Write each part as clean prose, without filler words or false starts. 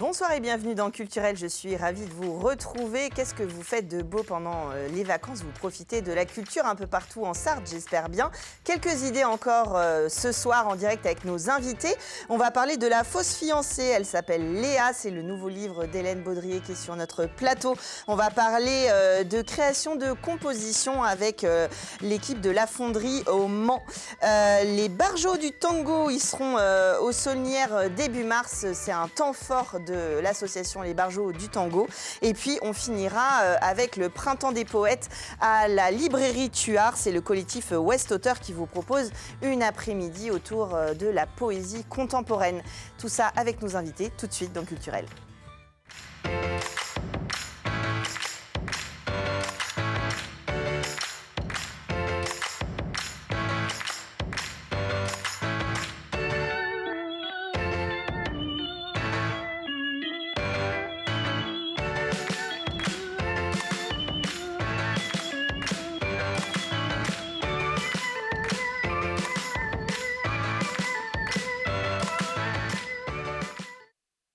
Bonsoir et bienvenue dans Culturel, je suis ravie de vous retrouver. Qu'est-ce que vous faites de beau pendant les vacances? Vous profitez de la culture un peu partout en Sarthe, j'espère bien. Quelques idées encore ce soir en direct avec nos invités. On va parler de La fausse fiancée, elle s'appelle Léa, c'est le nouveau livre d'Hélène Baudrier qui est sur notre plateau. On va parler de création de composition avec l'équipe de La Fonderie au Mans. Les Barjots du Tango, ils seront aux Saulnières début mars, c'est un temps fort de l'association Les Barjots du Tango. Et puis on finira avec le Printemps des Poètes à la librairie Tuard. C'est le collectif Ouest Auteur qui vous propose une après-midi autour de la poésie contemporaine. Tout ça avec nos invités tout de suite dans Culturel.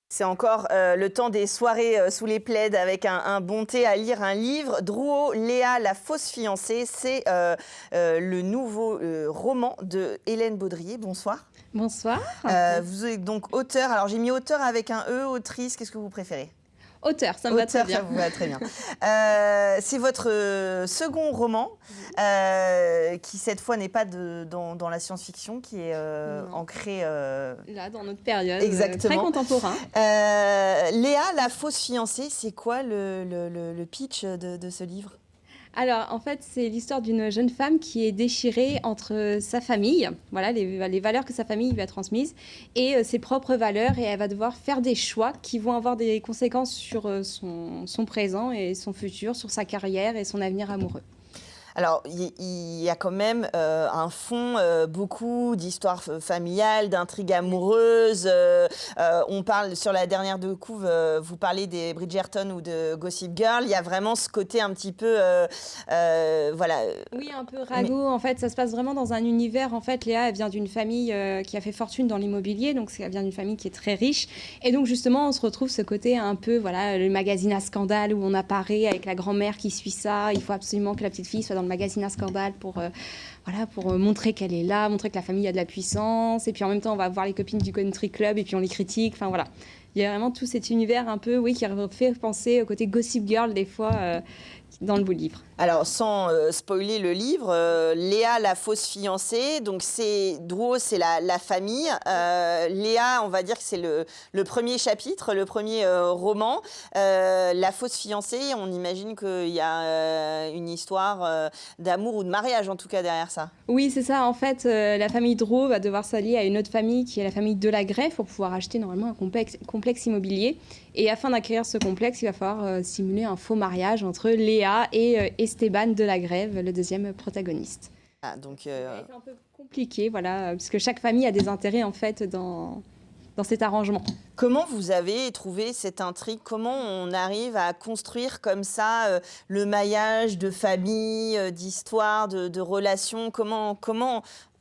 C'est encore le temps des soirées sous les plaids avec un bon thé à lire un livre. Drouot, Léa, La fausse fiancée, c'est le nouveau roman de Hélène Baudrier. Bonsoir. Bonsoir. Vous êtes donc auteur. Alors j'ai mis auteur avec un E, autrice. Qu'est-ce que vous préférez? Auteur, ça me va très bien. Ça vous va très bien. C'est votre second roman qui, cette fois, n'est pas dans la science-fiction, qui est ancré... Là, dans notre période, exactement. Très contemporain. Léa, La fausse fiancée, c'est quoi le pitch de ce livre ? Alors, en fait, c'est l'histoire d'une jeune femme qui est déchirée entre sa famille, voilà, les valeurs que sa famille lui a transmises, et ses propres valeurs, et elle va devoir faire des choix qui vont avoir des conséquences sur son présent et son futur, sur sa carrière et son avenir amoureux. Alors, il y a quand même un fond, beaucoup d'histoires familiales, d'intrigues amoureuses. On parle, sur la dernière de couve, vous parlez des Bridgerton ou de Gossip Girl. Il y a vraiment ce côté un petit peu, voilà. Oui, un peu ragot. En fait, ça se passe vraiment dans un univers. En fait, Léa, elle vient d'une famille qui a fait fortune dans l'immobilier. Donc, elle vient d'une famille qui est très riche. Et donc, justement, on se retrouve ce côté un peu, voilà, le magazine à scandale où on apparaît avec la grand-mère qui suit ça. Il faut absolument que la petite fille soit dans le magazine à scandale pour montrer qu'elle est là, montrer que la famille a de la puissance. Et puis en même temps, on va voir les copines du country club et puis on les critique. Enfin voilà, il y a vraiment tout cet univers un peu, oui, qui fait penser au côté Gossip Girl des fois dans le beau livre. Alors, sans spoiler le livre, Léa, la fausse fiancée, donc Drouot, c'est la famille. Léa, on va dire que c'est le premier chapitre, le premier roman. La fausse fiancée, on imagine qu'il y a une histoire d'amour ou de mariage, en tout cas, derrière ça. Oui, c'est ça. En fait, la famille Drouot va devoir s'allier à une autre famille qui est la famille de la Greffe pour pouvoir acheter normalement un complexe immobilier. Et afin d'acquérir ce complexe, il va falloir simuler un faux mariage entre Léa et Esteban de la Grève, le deuxième protagoniste. Ah, donc c'est un peu compliqué, voilà, parce que chaque famille a des intérêts en fait dans cet arrangement. Comment vous avez trouvé cette intrigue? Comment on arrive à construire comme ça le maillage de famille, d'histoire, de relations? Comment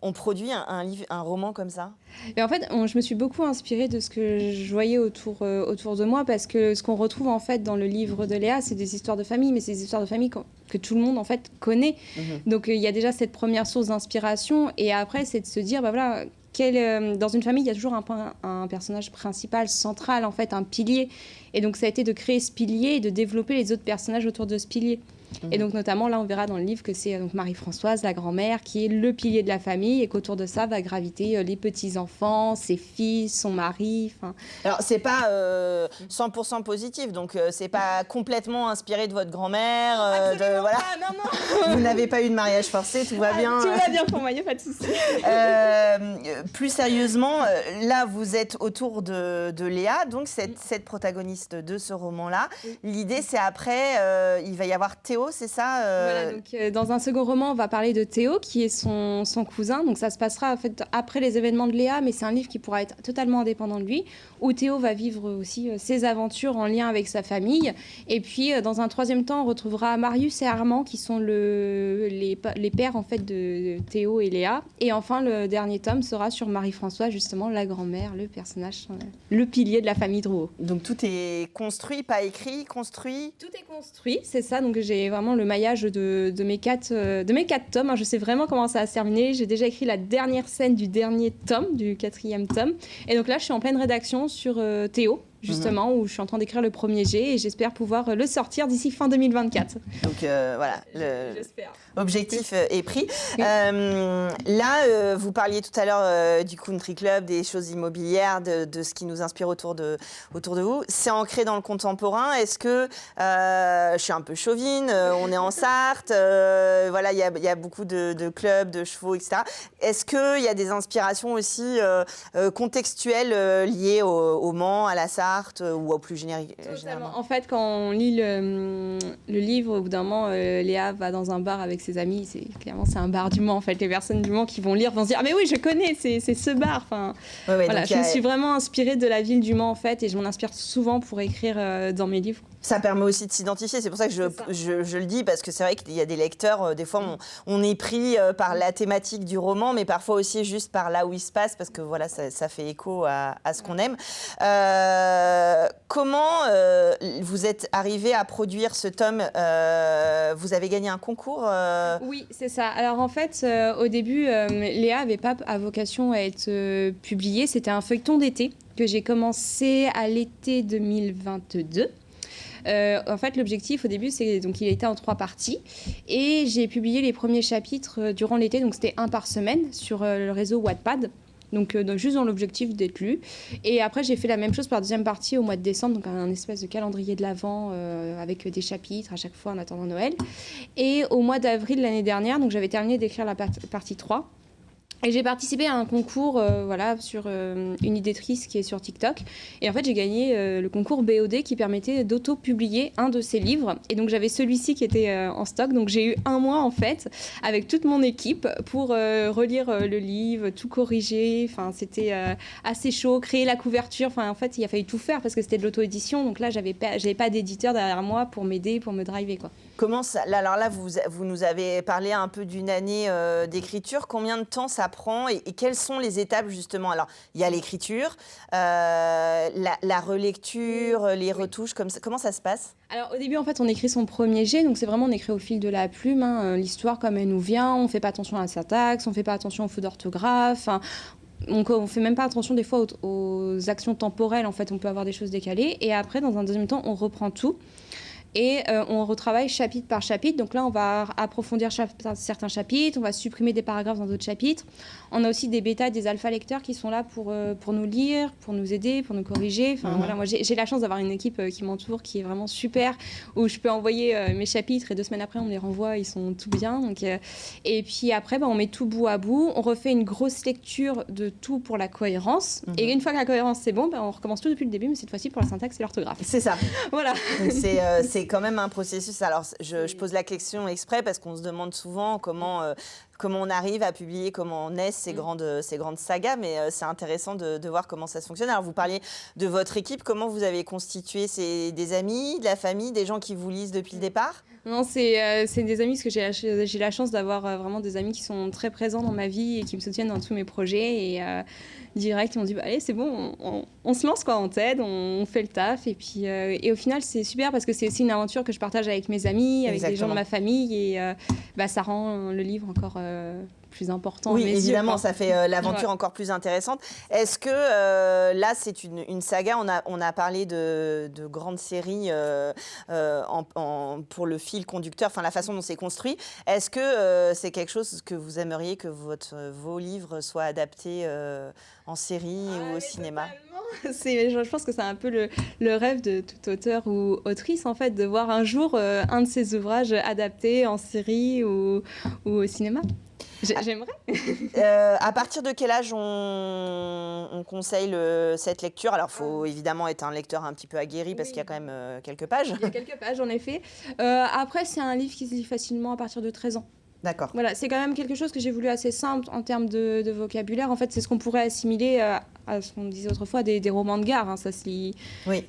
on produit un roman comme ça? Et en fait, je me suis beaucoup inspirée de ce que je voyais autour de moi, parce que ce qu'on retrouve en fait dans le livre de Léa, c'est des histoires de famille, mais c'est des histoires de famille que tout le monde en fait connaît. Donc il y a déjà cette première source d'inspiration, et après c'est de se dire, bah voilà, dans une famille, il y a toujours un personnage principal, central, en fait, un pilier. Et donc, ça a été de créer ce pilier et de développer les autres personnages autour de ce pilier. Et donc, notamment, là, on verra dans le livre que c'est donc Marie-Françoise, la grand-mère, qui est le pilier de la famille, et qu'autour de ça va graviter les petits-enfants, ses filles, son mari. Alors, c'est pas 100% positif, donc c'est pas complètement inspiré de votre grand-mère. Voilà. Non. Vous n'avez pas eu de mariage forcé, tout va bien. Tout va bien pour moi, il n'y a pas de souci. Plus sérieusement, là, vous êtes autour de Léa, donc cette protagoniste de ce roman-là. L'idée, c'est après, il va y avoir Théo Théo, c'est ça Voilà, donc dans un second roman, on va parler de Théo, qui est son cousin. Donc ça se passera en fait après les événements de Léa, mais c'est un livre qui pourra être totalement indépendant de lui, où Théo va vivre aussi ses aventures en lien avec sa famille. Et puis dans un troisième temps, on retrouvera Marius et Armand, qui sont les pères en fait de Théo et Léa. Et enfin, le dernier tome sera sur Marie-Françoise, justement la grand-mère, le personnage, le pilier de la famille Drouot. Donc tout est construit, pas écrit, construit. Tout est construit, c'est ça. Donc j'ai vraiment le maillage de mes quatre tomes. Je sais vraiment comment ça va se terminer. J'ai déjà écrit la dernière scène du dernier tome, du 4e tome. Et donc là, je suis en pleine rédaction sur Théo, justement, où je suis en train d'écrire le premier jet et j'espère pouvoir le sortir d'ici fin 2024. Donc voilà, J'espère. Objectif est pris. Là, vous parliez tout à l'heure du Country Club, des choses immobilières, de ce qui nous inspire autour de vous. C'est ancré dans le contemporain. Est-ce que, je suis un peu chauvine, on est en Sarthe, voilà, il y a beaucoup de clubs, de chevaux, etc. Est-ce qu'il y a des inspirations aussi contextuelles liées au Mans, à la Sarthe ou au plus généralement? En fait, quand on lit le livre, au bout d'un moment, Léa va dans un bar avec ses amis. C'est un bar du Mans, en fait. Les personnes du Mans qui vont lire vont se dire « Ah mais oui, je connais, c'est ce bar ». Enfin, voilà, je me suis vraiment inspirée de la ville du Mans, en fait, et je m'en inspire souvent pour écrire dans mes livres. Ça permet aussi de s'identifier. C'est pour ça que je le dis, parce que c'est vrai qu'il y a des lecteurs, des fois, on est pris par la thématique du roman, mais parfois aussi juste par là où il se passe, parce que voilà, ça fait écho à ce qu'on aime. Comment vous êtes arrivé à produire ce tome? Vous avez gagné un concours Oui, c'est ça. Alors en fait, au début, Léa n'avait pas à vocation à être publiée. C'était un feuilleton d'été que j'ai commencé à l'été 2022. En fait, l'objectif au début, donc il était en 3 parties et j'ai publié les premiers chapitres durant l'été, donc c'était 1 par semaine sur le réseau Wattpad. Donc juste dans l'objectif d'être lu. Et après, j'ai fait la même chose pour la deuxième partie au mois de décembre, donc un espèce de calendrier de l'Avent avec des chapitres à chaque fois en attendant Noël. Et au mois d'avril l'année dernière, donc j'avais terminé d'écrire la partie 3. Et j'ai participé à un concours sur une éditrice qui est sur TikTok. Et en fait, j'ai gagné le concours BOD qui permettait d'auto-publier un de ses livres. Et donc, j'avais celui-ci qui était en stock. Donc, j'ai eu 1 mois, en fait, avec toute mon équipe pour relire le livre, tout corriger. Enfin, c'était assez chaud, créer la couverture. Enfin, en fait, il a fallu tout faire parce que c'était de l'auto-édition. Donc là, j'avais pas d'éditeur derrière moi pour m'aider, pour me driver, quoi. Comment ça, alors là, vous nous avez parlé un peu d'une année d'écriture. Combien de temps ça prend et quelles sont les étapes, justement? Alors, il y a l'écriture, la relecture, les retouches, comment ça se passe? Alors, au début, en fait, on écrit son premier jet. Donc, c'est vraiment, on écrit au fil de la plume, l'histoire comme elle nous vient. On ne fait pas attention à la syntaxe, on ne fait pas attention aux fautes d'orthographe. On ne fait même pas attention des fois aux actions temporelles. En fait, on peut avoir des choses décalées. Et après, dans un deuxième temps, on reprend tout. Et on retravaille chapitre par chapitre. Donc là, on va approfondir certains chapitres, on va supprimer des paragraphes dans d'autres chapitres. On a aussi des bêta, des alpha lecteurs qui sont là pour nous lire, pour nous aider, pour nous corriger. Enfin, voilà, moi, j'ai la chance d'avoir une équipe qui m'entoure, qui est vraiment super, où je peux envoyer mes chapitres et 2 semaines après, on me les renvoie, ils sont tout bien. Donc, et puis après, on met tout bout à bout. On refait une grosse lecture de tout pour la cohérence. Et une fois que la cohérence, c'est bon, on recommence tout depuis le début, mais cette fois-ci pour la syntaxe et l'orthographe. C'est ça. Voilà. Donc c'est quand même un processus. Alors, je pose la question exprès parce qu'on se demande souvent comment on arrive à publier, comment naissent ces grandes sagas, mais c'est intéressant de voir comment ça se fonctionne. Alors, vous parliez de votre équipe. Comment vous avez constitué? C'est des amis, de la famille, des gens qui vous lisent depuis le départ? Non, c'est des amis, parce que j'ai la chance d'avoir vraiment des amis qui sont très présents dans ma vie et qui me soutiennent dans tous mes projets. Et direct, ils m'ont dit allez, c'est bon, on se lance, quoi, on t'aide, on fait le taf. Et puis, et au final, c'est super parce que c'est aussi une aventure que je partage avec mes amis, avec des gens de ma famille. Et ça rend le livre encore plus important. Oui, évidemment, ça fait l'aventure encore plus intéressante. Est-ce que là, c'est une saga? On a parlé de grandes séries pour le fil conducteur, enfin la façon dont c'est construit. Est-ce que c'est quelque chose que vous aimeriez que vos livres soient adaptés en série ou au cinéma? Totalement. Je pense que c'est un peu le rêve de tout auteur ou autrice, en fait, de voir un jour un de ses ouvrages adapté en série ou au cinéma. J'aimerais. À partir de quel âge on conseille cette lecture? Alors, il faut évidemment être un lecteur un petit peu aguerri parce qu'il y a quand même quelques pages. Il y a quelques pages, en effet. Après, c'est un livre qui se lit facilement à partir de 13 ans. D'accord. Voilà, c'est quand même quelque chose que j'ai voulu assez simple en termes de vocabulaire. En fait, c'est ce qu'on pourrait assimiler à ce qu'on disait autrefois des romans de gare. Hein. Ça se lit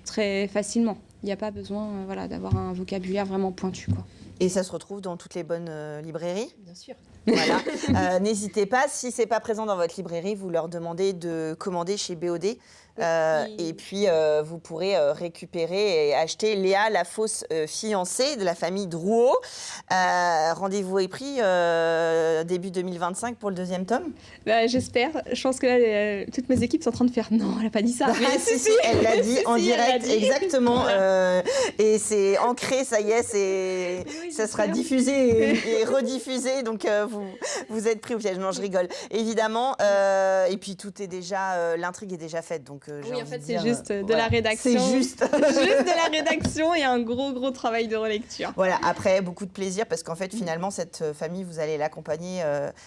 très facilement. Il n'y a pas besoin d'avoir un vocabulaire vraiment pointu, quoi. Et ça se retrouve dans toutes les bonnes librairies? Bien sûr. Voilà. N'hésitez pas, si ce n'est pas présent dans votre librairie, vous leur demandez de commander chez BOD. Et puis, vous pourrez récupérer et acheter Léa, la fausse fiancée de la famille Drouot. Rendez-vous est pris début 2025 pour le 2e tome? J'espère. Je pense que là, toutes mes équipes sont en train de faire « Non, elle n'a pas dit ça ». Si, elle l'a dit en direct, exactement. Voilà. Et c'est ancré, ça y est, ça sera diffusé et rediffusé. Donc, vous êtes pris au piège. Non, je rigole. Évidemment. Et puis, tout est déjà... l'intrigue est déjà faite. Donc, oui, en fait, c'est juste de la rédaction. C'est juste. Juste de la rédaction et un gros travail de relecture. Voilà, après, beaucoup de plaisir parce qu'en fait, finalement, cette famille, vous allez l'accompagner.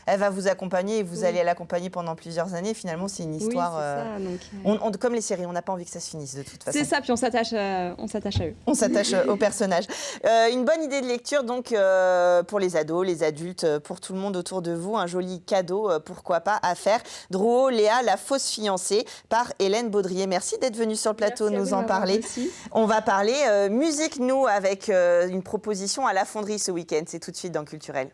Elle va vous accompagner et vous allez l'accompagner pendant plusieurs années. Finalement, c'est une histoire... Oui, c'est ça, donc, comme les séries, on n'a pas envie que ça se finisse de toute façon. C'est ça, puis on s'attache à eux. On s'attache aux personnages. Une bonne idée de lecture, donc, pour les ados, les adultes, pour tout le monde autour de vous. Un joli cadeau, pourquoi pas, à faire. Drouot, Léa, la fausse fiancée, par Hélène Baudrier. Merci d'être venue sur le plateau nous en parler. On va parler musique, nous, avec une proposition à la Fonderie ce week-end. C'est tout de suite dans Culturel.